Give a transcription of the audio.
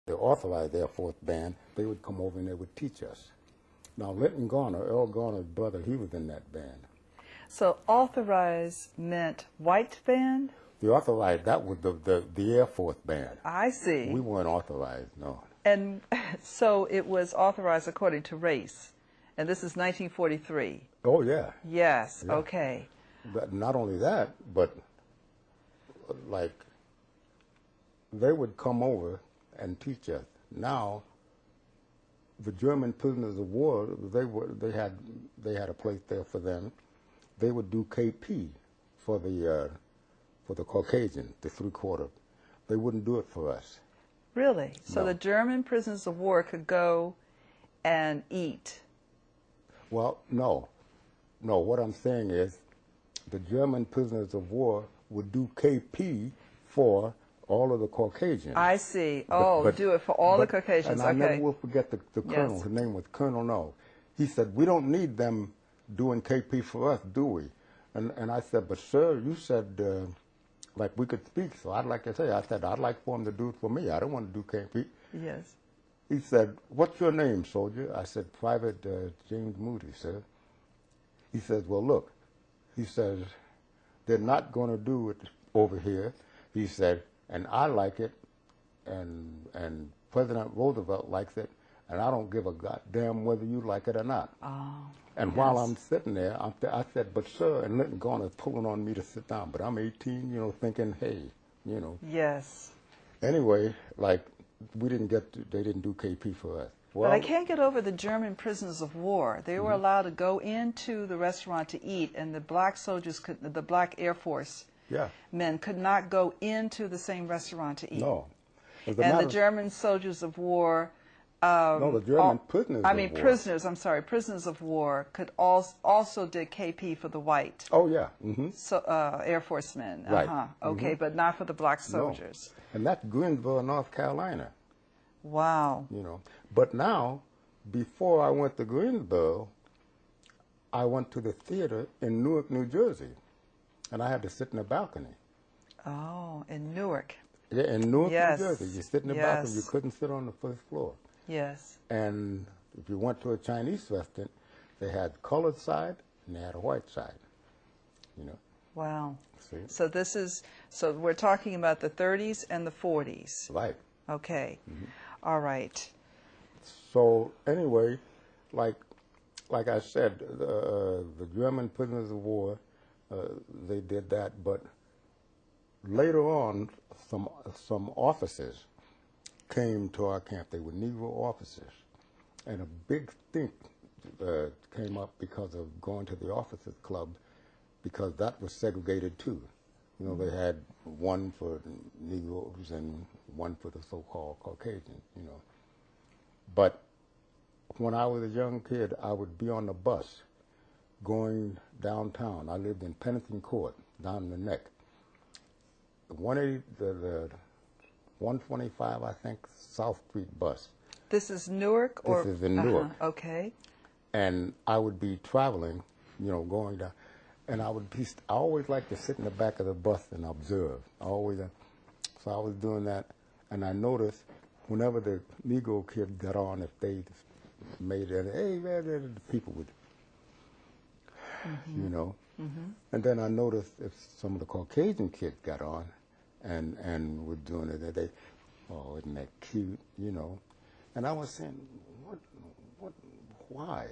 the authorized Air Force band, they would come over and they would teach us. Now, Linton Garner, Earl Garner's brother, he was in that band. So authorized meant white band? The authorized, that was the Air Force band. I see. We weren't authorized, no. And so it was authorized according to race. And this is 1943. Oh, yeah. Yes, Yeah. okay. But not only that, but like they would come over and teach us. Now, the German prisoners of war, they had a place there for them. They would do KP for the Caucasian, the three-quarter. They wouldn't do it for us. Really? So No. the German prisoners of war could go and eat? Well, no. No, what I'm saying is the German prisoners of war would do KP for all of the Caucasians. I see. Oh, do it for all the Caucasians. And I okay. never will forget the colonel. Yes. His name was Colonel No. He said, "We don't need them doing KP for us, do we?" And I said, "But sir, you said like we could speak, so I'd like to say." I said, "I'd like for them to do it for me. I don't want to do KP." Yes. He said, "What's your name, soldier?" I said, "Private James Moody, sir." He says, "Well, look," he says, "they're not going to do it over here." He said, "And I like it, and President Roosevelt likes it, and I don't give a goddamn whether you like it or not." Oh, and yes. while I'm sitting there, I said, "But sir," and Linton Garner's pulling on me to sit down, but I'm 18, thinking, hey, Yes. Anyway, like, they didn't do KP for us. Well, But I can't get over the German prisoners of war. They were allowed to go into the restaurant to eat, and the black soldiers, the black Air Force yeah, men could not go into the same restaurant to eat. no. As a And matter the of- German soldiers of war, no, the German prisoners of war. prisoners of war could also did KP for the white Oh, yeah. Mm-hmm. Air Force men. Right. Okay, but not for the black soldiers. No. And that's Greensboro, North Carolina, Wow. But now, before I went to Greensboro, I went to the theater in Newark, New Jersey, and I had to sit in the balcony. Oh, in Newark. Yeah, in Newark, Yes. New Jersey. You sit in the balcony. You couldn't sit on the first floor. Yes. And if you went to a Chinese restaurant, they had colored side and they had a white side. Wow. See? So we're talking about the 30s and the 40s. Right. Okay. All right. So anyway, like I said, the German prisoners of war, they did that. But later on, some officers came to our camp. They were Negro officers, and a big stink came up because of going to the officers' club, because that was segregated too. They had one for Negroes and one for the so-called Caucasians. But when I was a young kid, I would be on the bus going downtown. I lived in Pennington Court, down in the neck. The 125, I think, South Street bus. This is Newark? This is in Newark. Okay. And I would be traveling, going down. And I always liked to sit in the back of the bus and observe. So I was doing that, and I noticed whenever the Negro kid got on, if they made it, hey, man, the people would, And then I noticed if some of the Caucasian kids got on and were doing it, they, oh, isn't that cute, And I was saying, why?